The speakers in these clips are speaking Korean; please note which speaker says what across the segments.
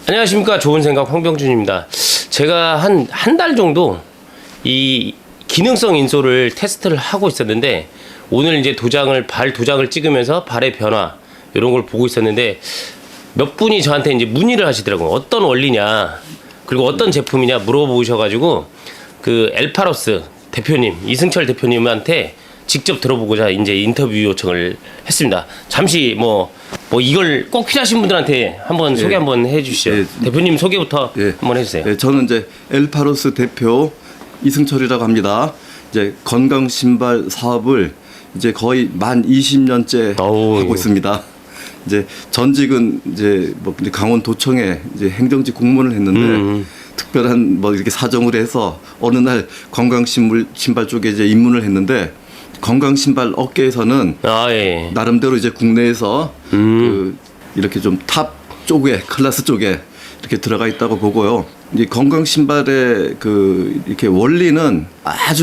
Speaker 1: 안녕하십니까. 좋은 생각 황병준입니다. 제가 한 달 정도 이 기능성 인솔을 테스트를 하고 있었는데, 오늘 이제 발 도장을 찍으면서 발의 변화 이런 걸 보고 있었는데, 몇 분이 저한테 이제 문의를 하시더라고요. 어떤 원리냐, 그리고 어떤 제품이냐 물어보셔가지고, 그 엘파로스 대표님, 이승철 대표님한테 직접 들어보고자 이제 인터뷰 요청을 했습니다. 잠시 뭐 이걸 꼭 필요하신 분들한테 한번 소개 한번 해주시죠. 대표님 소개부터 한번 해주세요.
Speaker 2: 저는 이제 엘파로스 대표 이승철이라고 합니다. 이제 건강 신발 사업을 이제 거의 만 20년째 하고 있습니다. 이제 전직은 이제 뭐 강원도청에 이제 행정직 공무원을 했는데 특별한 뭐 이렇게 사정으로 해서 어느 날 건강 신발 쪽에 이제 입문을 했는데, 건강 신발 업계에서는 나름대로 이제 국내에서 그 이렇게 좀 탑 쪽에, 클래스 쪽에 이렇게 들어가 있다고 보고요. 이 건강 신발의 그 이렇게 원리는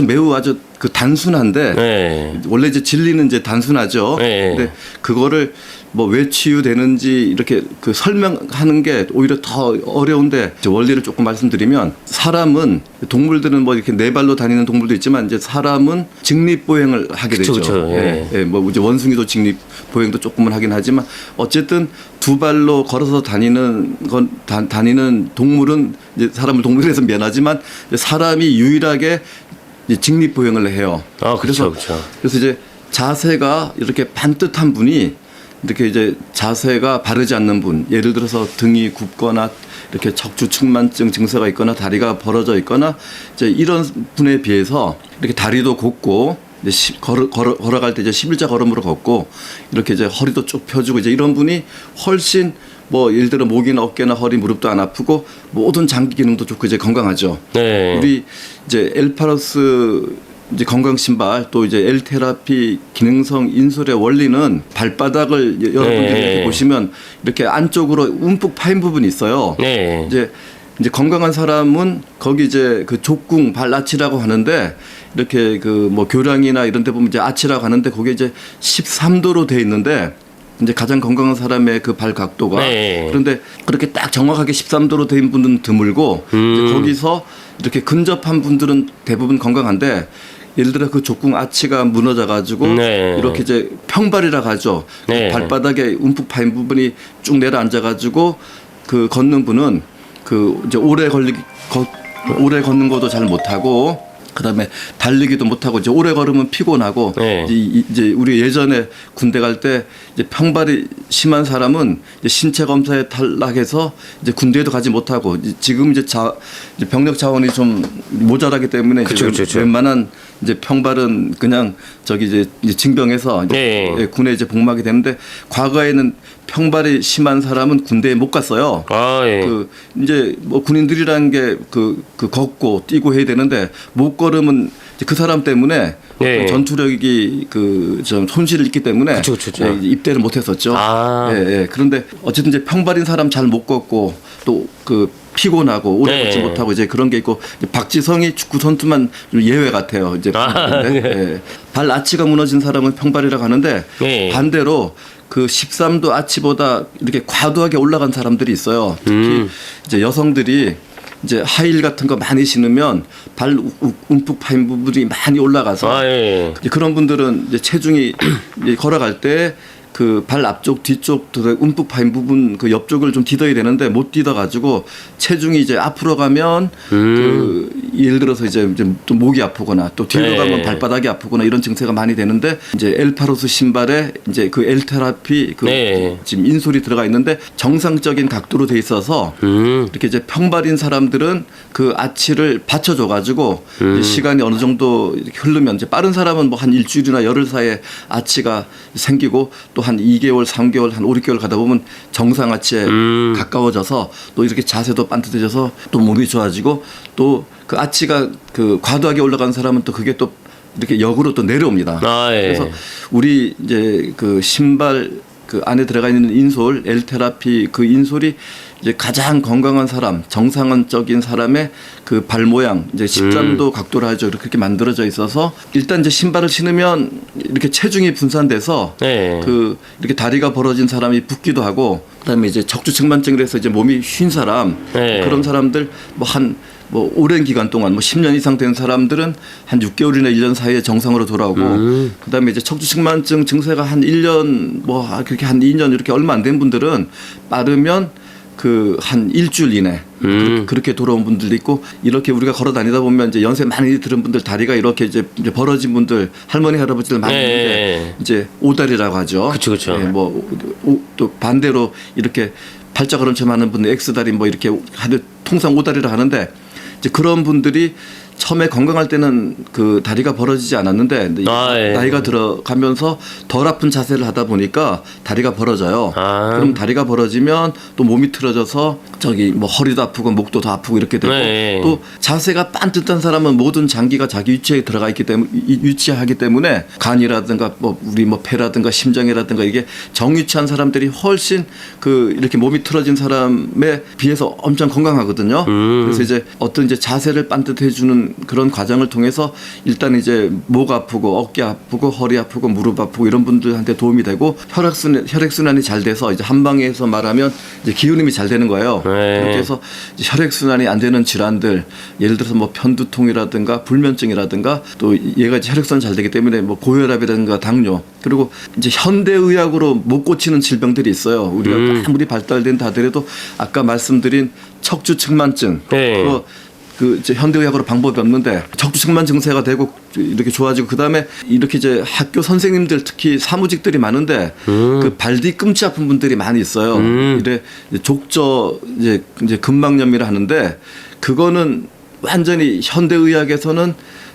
Speaker 2: 매우 그 단순한데, 원래 이제 진리는 이제 단순하죠. 근데 그거를 뭐 왜 치유되는지 이렇게 그 설명하는 게 오히려 더 어려운데, 이제 원리를 조금 말씀드리면, 사람은, 동물들은 뭐 이렇게 네 발로 다니는 동물도 있지만, 이제 사람은 직립보행을 하게 되죠. 뭐 이제 원숭이도 직립보행도 조금은 하긴 하지만, 어쨌든 두 발로 걸어서 다니는 동물은 이제 사람을 동물에서 면하지만, 사람이 유일하게 이제 직립보행을 해요. 그래서 이제 자세가 이렇게 반듯한 분이, 이렇게 이제 자세가 바르지 않는 분, 예를 들어서 등이 굽거나 이렇게 척추측만증 증세가 있거나 다리가 벌어져 있거나 이제 이런 분에 비해서 이렇게 다리도 곱고, 이제 걸어갈 때 이제 11자 걸음으로 걷고, 이렇게 이제 허리도 쭉 펴주고, 이제 이런 분이 훨씬 뭐 예를 들어 목이나 어깨나 허리, 무릎도 안 아프고 모든 장기 기능도 좋고 이제 건강하죠. 우리 이제 엘파로스 이제 건강 신발, 또 이제 엘테라피 기능성 인솔의 원리는, 발바닥을 여러분들이 이렇게 보시면 이렇게 안쪽으로 움푹 파인 부분이 있어요. 이제 건강한 사람은 거기 이제 그 족궁 발아치라고 하는데, 이렇게 그 뭐 교량이나 이런 데 보면 이제 아치라고 하는데, 거기에 이제 13도로 돼 있는데, 이제 가장 건강한 사람의 그 발 각도가, 그런데 그렇게 딱 정확하게 13도로 된 분들은 드물고, 이제 거기서 이렇게 근접한 분들은 대부분 건강한데, 예를 들어 그 족궁 아치가 무너져 가지고 이렇게 이제 평발이라고 하죠. 그 발바닥에 움푹 파인 부분이 쭉 내려앉아 가지고 그 걷는 분은 그 이제 오래 걷는 것도 잘 못하고, 그다음에 달리기도 못하고, 이제 오래 걸으면 피곤하고, 이제 우리 예전에 군대 갈 때 이제 평발이 심한 사람은 이제 신체 검사에 탈락해서 이제 군대에도 가지 못하고, 지금 이제 병력 자원이 좀 모자라기 때문에 이제 웬만한 이제 평발은 그냥 저기 이제 징병해서 이제 군에 이제 복무하게 되는데, 과거에는 평발이 심한 사람은 군대에 못 갔어요. 그 이제 뭐 군인들이라는 게 그 걷고 뛰고 해야 되는데, 못 걸으면 그 사람 때문에 그 전투력이 그 좀 손실을 입기 때문에 입대를 못 했었죠. 그런데 어쨌든 이제 평발인 사람 잘 못 걷고, 또 그 피곤하고 오래 걷지 못하고 이제 그런 게 있고, 박지성이 축구 선수만 좀 예외 같아요. 이제 발 아치가 무너진 사람은 평발이라고 하는데, 반대로 그 13도 아치보다 이렇게 과도하게 올라간 사람들이 있어요. 특히 이제 여성들이 이제 하이힐 같은 거 많이 신으면 발 움푹 파인 부분이 많이 올라가서, 그런 분들은 이제 체중이 이제 걸어갈 때 그 발 앞쪽 뒤쪽 움푹 파인 부분 그 옆쪽을 좀 디뎌야 되는데 못 디뎌 가지고 체중이 이제 앞으로 가면 그 예를 들어서 이제 또 목이 아프거나, 또 뒤로 가면 발바닥이 아프거나, 이런 증세가 많이 되는데, 이제 엘파로스 신발에 이제 그 엘테라피 그 지금 인솔이 들어가 있는데, 정상적인 각도로 돼 있어서 이렇게 이제 평발인 사람들은 그 아치를 받쳐줘 가지고 시간이 어느 정도 이렇게 흐르면, 이제 빠른 사람은 뭐 한 일주일이나 열흘 사이에 아치가 생기고, 또 한 2개월, 3개월, 한 5, 6개월 가다 보면 정상 아치에 가까워져서, 또 이렇게 자세도 반듯해져서 또 몸이 좋아지고, 또 그 아치가 그 과도하게 올라간 사람은 또 그게 또 이렇게 역으로 또 내려옵니다. 그래서 우리 이제 그 신발 그 안에 들어가 있는 인솔 엘테라피 그 인솔이 이제 가장 건강한 사람, 정상적인 사람의 그 발 모양, 이제 십자도 각도로 하죠. 그렇게 만들어져 있어서 일단 이제 신발을 신으면 이렇게 체중이 분산돼서
Speaker 1: 네.
Speaker 2: 그 이렇게 다리가 벌어진 사람이 붓기도 하고, 그다음에 이제 척추측만증을 해서 이제 몸이 쉰 사람,
Speaker 1: 네.
Speaker 2: 그런 사람들 뭐 오랜 기간 동안 뭐 10년 이상 된 사람들은 한 6개월이나 1년 사이에 정상으로 돌아오고, 그다음에 이제 척추측만증 증세가 한 1년 뭐 그렇게 한 2년 이렇게 얼마 안 된 분들은 빠르면 그 한 일주일 이내 그렇게 돌아온 분들도 있고, 이렇게 우리가 걸어 다니다 보면 이제 연세 많이 들은 분들 다리가 이렇게 이제 벌어진 분들, 할머니 할아버지들 많이 있는데 이제 오다리라고 하죠.
Speaker 1: 그렇죠.
Speaker 2: 예, 또 반대로 이렇게 팔자걸음처럼 하는 분들 X다리 뭐 이렇게 하는 통상 오다리라 하는데, 이제 그런 분들이 처음에 건강할 때는 그 다리가 벌어지지 않았는데 나이가 들어가면서 덜 아픈 자세를 하다 보니까 다리가 벌어져요. 그럼 다리가 벌어지면 또 몸이 틀어져서 저기 뭐 허리도 아프고 목도 더 아프고 이렇게 되고, 또 자세가 반듯한 사람은 모든 장기가 자기 위치에 들어가 있기 때문에 위치하기 때문에 간이라든가 뭐 우리 뭐 폐라든가 심장이라든가 이게 정위치한 사람들이 훨씬 그 이렇게 몸이 틀어진 사람에 비해서 엄청 건강하거든요. 그래서 이제 어떤 이제 자세를 반듯해 주는 그런 과정을 통해서 일단 이제 목 아프고 어깨 아프고 허리 아프고 무릎 아프고 이런 분들한테 도움이 되고, 혈액순환이 잘 돼서 이제 한방에서 말하면 이제 기운임이 잘 되는 거예요. 그렇게 해서 이제 혈액순환이 안 되는 질환들, 예를 들어서 뭐 편두통이라든가 불면증이라든가, 또 얘가 이제 혈액순환 잘 되기 때문에 뭐 고혈압이라든가 당뇨, 그리고 이제 현대의학으로 못 고치는 질병들이 있어요. 우리가 아무리 발달된다 하더라도 아까 말씀드린 척추측만증, 그 이제 현대의학으로 방법이 없는데 척추측만 증세가 되고 이렇게 좋아지고, 그다음에 이렇게 이제 학교 선생님들 특히 사무직들이 많은데 그 발 뒤꿈치 아픈 분들이 많이 있어요. 이래 족저 이제 근막염이라 하는데, 그거는 완전히 현대의학에서는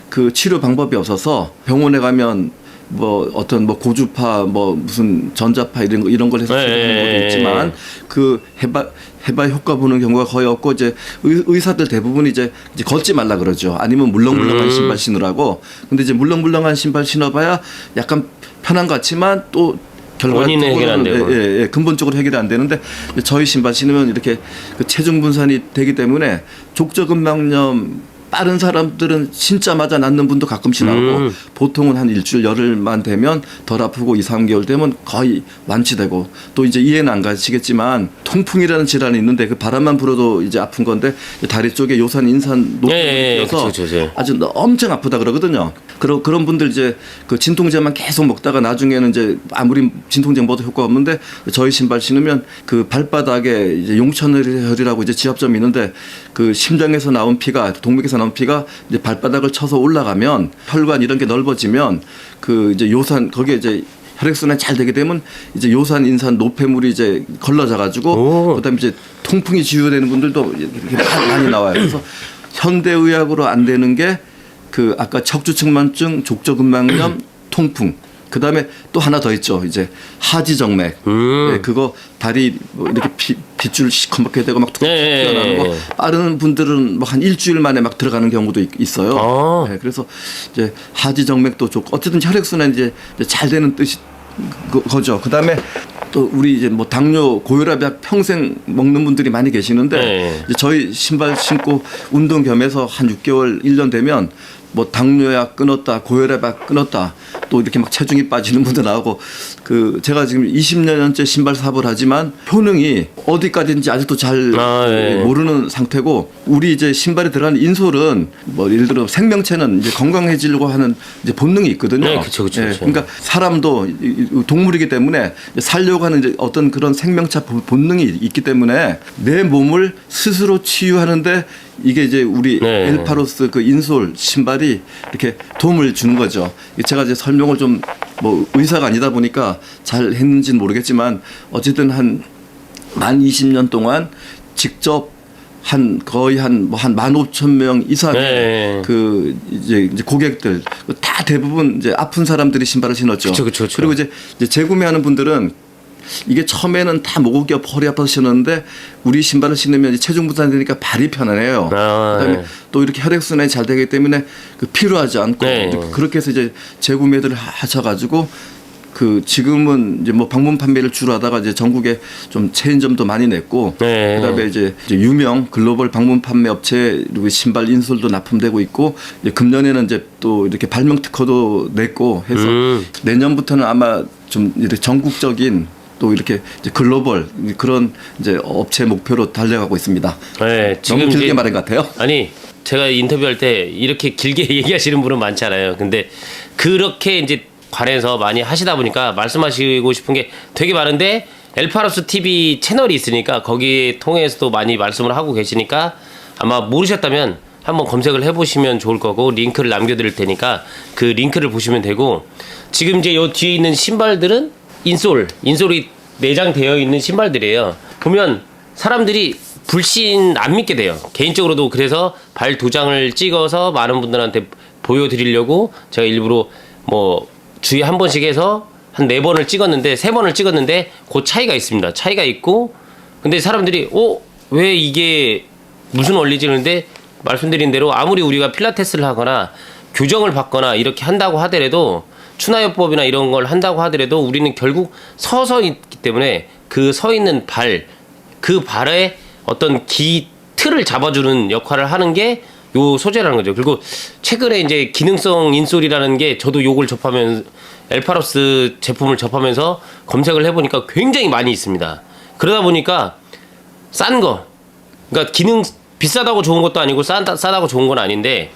Speaker 2: 그 치료 방법이 없어서 병원에 가면 뭐 어떤 뭐 고주파 뭐 무슨 전자파 이런 걸 해서 치료하는 것도 있지만 그 해봐 효과 보는 경우가 거의 없고, 이제 의사들 대부분이 이제 걷지 말라 그러죠. 아니면 물렁물렁한 신발 신으라고. 근데 이제 물렁물렁한 신발 신어봐야 약간 편한 것 같지만 또
Speaker 1: 원인은 해결 안 되고.
Speaker 2: 근본적으로 해결이 안 되는데, 저희 신발 신으면 이렇게 그 체중 분산이 되기 때문에 족저근막염 빠른 사람들은 신자마자 낫는 분도 가끔씩 나오고, 보통은 한 일주일 열흘만 되면 덜 아프고 2, 3개월 되면 거의 완치되고, 또 이제 이해는 안 가시겠지만 통풍이라는 질환이 있는데 그 바람만 불어도 이제 아픈 건데, 다리 쪽에 요산 인산 높이가 있어서 아주 엄청 아프다 그러거든요. 그런 분들 이제 그 진통제만 계속 먹다가 나중에는 이제 아무리 진통제 먹어도 효과가 없는데, 저희 신발 신으면 그 발바닥에 이제 용천혈이라고 이제 지압점이 있는데, 그 심장에서 나온 피가, 동맥에서 나온 피가 이제 발바닥을 쳐서 올라가면 혈관 이런 게 넓어지면 그 이제 요산, 거기에 이제 혈액순환이 잘 되게 되면 이제 요산 인산 노폐물이 이제 걸러져 가지고, 그다음에 이제 통풍이 치유되는 분들도 이렇게 많이 나와요. 그래서 현대의학으로 안 되는 게 그 아까 척추측만증, 족저근막염, 통풍, 그 다음에 또 하나 더 있죠. 이제 하지정맥. 그거 다리 뭐 이렇게 빗줄 시커멓게 되고 막 튀어나오는 거, 빠른 분들은 막 한 일주일 만에 막 들어가는 경우도 있어요. 그래서 이제 하지정맥도 좋고, 어쨌든 혈액순환이 이제 잘 되는 뜻이 거죠. 그 다음에 또 우리 이제 뭐 당뇨, 고혈압약 평생 먹는 분들이 많이 계시는데, 이제 저희 신발 신고 운동 겸해서 한 6개월, 1년 되면 뭐 당뇨약 끊었다, 고혈압약 끊었다, 또 이렇게 막 체중이 빠지는 분도 나오고, 그 제가 지금 20년째 신발 사업을 하지만 효능이 어디까지인지 아직도 잘 모르는 상태고, 우리 이제 신발에 들어가는 인솔은 뭐 예를 들어 생명체는 이제 건강해지려고 하는 이제 본능이 있거든요.
Speaker 1: 그렇죠.
Speaker 2: 그러니까 사람도 동물이기 때문에 살려고 하는 이제 어떤 그런 생명체 본능이 있기 때문에 내 몸을 스스로 치유하는데 이게 이제 우리 엘파로스 그 인솔 신발이 이렇게 도움을 주는 거죠. 제가 이제 설명을 좀 뭐 의사가 아니다 보니까 잘 했는지는 모르겠지만, 어쨌든 한 만 20년 동안 직접 거의 한 15,000명 이상의 그 이제 고객들 다 대부분 이제 아픈 사람들이 신발을 신었죠.
Speaker 1: 그쵸.
Speaker 2: 그리고 이제 재구매하는 분들은 이게 처음에는 다 목이 아파 허리 아파서 신었는데, 우리 신발을 신으면 체중 분산이 되니까 발이 편안해요. 그다음에 또 이렇게 혈액순환이 잘 되기 때문에 그 피로하지 않고, 그렇게 해서 이제 재구매들을 하셔가지고 그 지금은 이제 뭐 방문 판매를 주로 하다가 이제 전국에 좀 체인점도 많이 냈고
Speaker 1: 네.
Speaker 2: 그다음에 이제 유명 글로벌 방문 판매 업체 그리고 신발 인솔도 납품되고 있고 이제 금년에는 이제 또 이렇게 발명 특허도 냈고 해서 내년부터는 아마 좀 이렇게 전국적인 또 이렇게 이제 글로벌 그런 이제 업체 목표로 달려가고 있습니다.
Speaker 1: 네, 지금
Speaker 2: 너무 길게
Speaker 1: 이제-
Speaker 2: 말한 것 같아요.
Speaker 1: 아니 제가 인터뷰할 때 이렇게 길게 얘기하시는 분은 많잖아요. 근데 그렇게 이제 관해서 많이 하시다 보니까 말씀하시고 싶은 게 되게 많은데 엘파로스 TV 채널이 있으니까 거기 통해서도 많이 말씀을 하고 계시니까 아마 모르셨다면 한번 검색을 해보시면 좋을 거고 링크를 남겨드릴 테니까 그 링크를 보시면 되고 지금 이제 요 뒤에 있는 신발들은 인솔이 내장되어 있는 신발들이에요. 보면 사람들이 불신 안 믿게 돼요. 개인적으로도 그래서 발 도장을 찍어서 많은 분들한테 보여드리려고 제가 일부러 뭐 주에 한 번씩 해서 한 4번을 찍었는데 3번을 찍었는데 그 차이가 있습니다. 차이가 있고 근데 사람들이 왜 이게 무슨 원리지? 그런데 말씀드린 대로 아무리 우리가 필라테스를 하거나 교정을 받거나 이렇게 한다고 하더라도 추나요법이나 이런 걸 한다고 하더라도 우리는 결국 서서 있기 때문에 그 서 있는 그 발에 어떤 틀을 잡아주는 역할을 하는 게 요 소재라는 거죠. 그리고 최근에 이제 기능성 인솔이라는 게 저도 요걸 접하면 엘파로스 제품을 접하면서 검색을 해보니까 굉장히 많이 있습니다. 그러다 보니까 싼 거, 그러니까 비싸다고 좋은 것도 아니고 싸다고 좋은 건 아닌데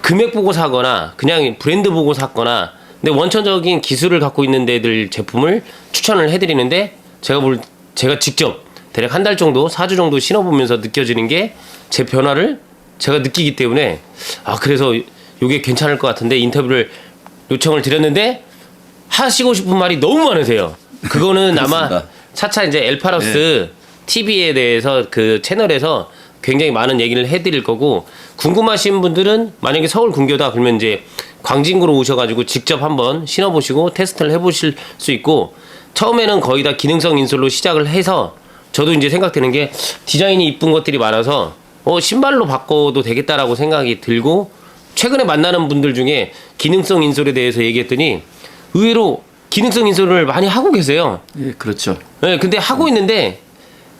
Speaker 1: 금액 보고 사거나 그냥 브랜드 보고 샀거나 근데 원천적인 기술을 갖고 있는 데들 제품을 추천을 해드리는데 제가 직접 대략 한 달 정도 4주 정도 신어보면서 느껴지는 게 제 변화를 제가 느끼기 때문에 그래서 요게 괜찮을 것 같은데 인터뷰를 요청을 드렸는데 하시고 싶은 말이 너무 많으세요. 그거는 아마 차차 이제 엘파로스 TV에 대해서 그 채널에서 굉장히 많은 얘기를 해드릴 거고 궁금하신 분들은 만약에 서울 근교다 그러면 이제 광진구로 오셔가지고 직접 한번 신어보시고 테스트를 해보실 수 있고 처음에는 거의 다 기능성 인솔로 시작을 해서 저도 이제 생각되는 게 디자인이 이쁜 것들이 많아서 신발로 바꿔도 되겠다라고 생각이 들고 최근에 만나는 분들 중에 기능성 인솔에 대해서 얘기했더니 의외로 기능성 인솔을 많이 하고 계세요.
Speaker 2: 예, 그렇죠.
Speaker 1: 네, 근데 하고 있는데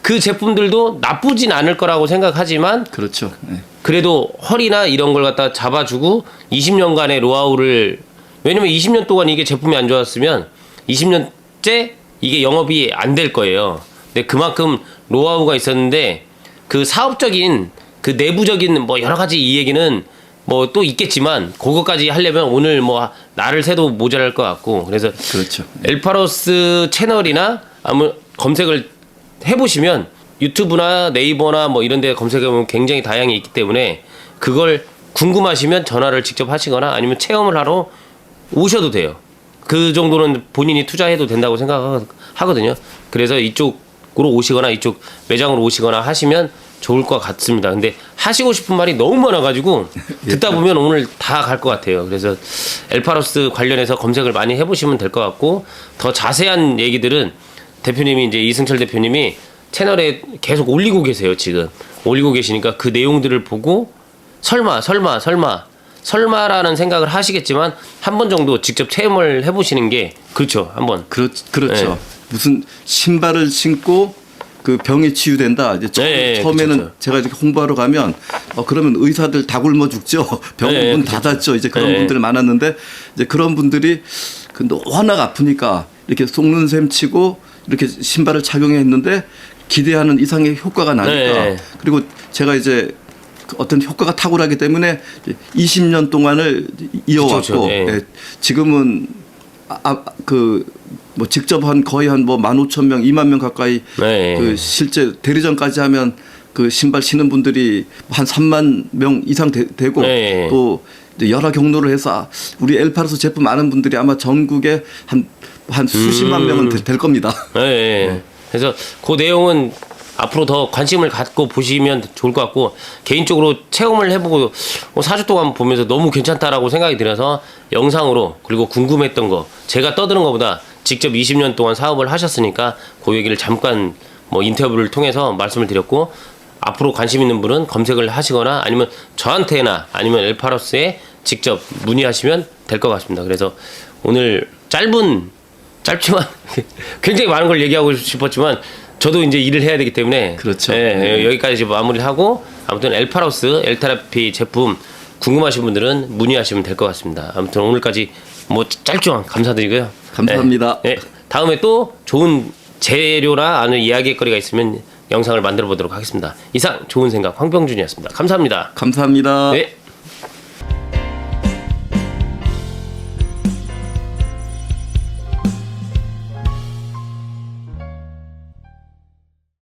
Speaker 1: 그 제품들도 나쁘진 않을 거라고 생각하지만
Speaker 2: 그렇죠. 예.
Speaker 1: 그래도 허리나 이런 걸 갖다 잡아주고 20년간의 노하우를 왜냐면 20년 동안 이게 제품이 안 좋았으면 20년째 이게 영업이 안 될 거예요. 근데 그만큼 노하우가 있었는데 그 사업적인 그 내부적인 뭐 여러 가지 이 얘기는 뭐 또 있겠지만 그거까지 하려면 오늘 뭐 날을 새도 모자랄 것 같고 그래서
Speaker 2: 그렇죠.
Speaker 1: 엘파로스 채널이나 아무 검색을 해보시면 유튜브나 네이버나 뭐 이런 데 검색해보면 굉장히 다양히 있기 때문에 그걸 궁금하시면 전화를 직접 하시거나 아니면 체험을 하러 오셔도 돼요. 그 정도는 본인이 투자해도 된다고 생각하거든요. 그래서 이쪽으로 오시거나 이쪽 매장으로 오시거나 하시면 좋을 것 같습니다. 근데 하시고 싶은 말이 너무 많아가지고 듣다 보면 오늘 다 갈 것 같아요. 그래서 엘파로스 관련해서 검색을 많이 해보시면 될 것 같고 더 자세한 얘기들은 대표님이 이제 이승철 대표님이 채널에 계속 올리고 계세요. 지금 올리고 계시니까 그 내용들을 보고 설마라는 생각을 하시겠지만 한 번 정도 직접 체험을 해보시는 게 그렇죠. 한번
Speaker 2: 그렇죠.
Speaker 1: 네.
Speaker 2: 무슨 신발을 신고 그 병이 치유된다. 이제 처음에는
Speaker 1: 그렇죠.
Speaker 2: 제가 이렇게 홍보하러 가면 그러면 의사들 다 굶어 죽죠. 병원 문 닫았죠. 이제 그런 분들 많았는데 이제 그런 분들이 워낙 아프니까 이렇게 속는 셈 치고 이렇게 신발을 착용했는데 기대하는 이상의 효과가 나니까 그리고 제가 이제 어떤 효과가 탁월하기 때문에 20년 동안을 이어왔고 지금은 뭐 직접 거의 한 뭐 15,000명, 2만 명 가까이 그 실제 대리점까지 하면 그 신발 신는 분들이 한 3만 명 이상 되고 또 여러 경로를 해서 우리 엘파로스 제품 아는 분들이 아마 전국에 한 수십만 명은 될 겁니다.
Speaker 1: 그래서 그 내용은 앞으로 더 관심을 갖고 보시면 좋을 것 같고 개인적으로 체험을 해보고 4주 동안 보면서 너무 괜찮다라고 생각이 들어서 영상으로 그리고 궁금했던 거 제가 떠드는 것보다 직접 20년 동안 사업을 하셨으니까 그 얘기를 잠깐 뭐 인터뷰를 통해서 말씀을 드렸고 앞으로 관심 있는 분은 검색을 하시거나 아니면 저한테나 아니면 엘파로스에 직접 문의하시면 될 것 같습니다. 그래서 오늘 짧은 짧지만 굉장히 많은 걸 얘기하고 싶었지만 저도 이제 일을 해야 되기 때문에
Speaker 2: 그렇죠.
Speaker 1: 예, 여기까지 지금 마무리를 하고 아무튼 엘파로스 엘테라피 제품 궁금하신 분들은 문의하시면 될 것 같습니다. 아무튼 오늘까지 뭐 짧지만 감사드리고요.
Speaker 2: 감사합니다.
Speaker 1: 예, 예, 다음에 또 좋은 재료나 아는 이야기거리가 있으면 영상을 만들어 보도록 하겠습니다. 이상 좋은 생각 황병준이었습니다. 감사합니다.
Speaker 2: 감사합니다.
Speaker 1: 네.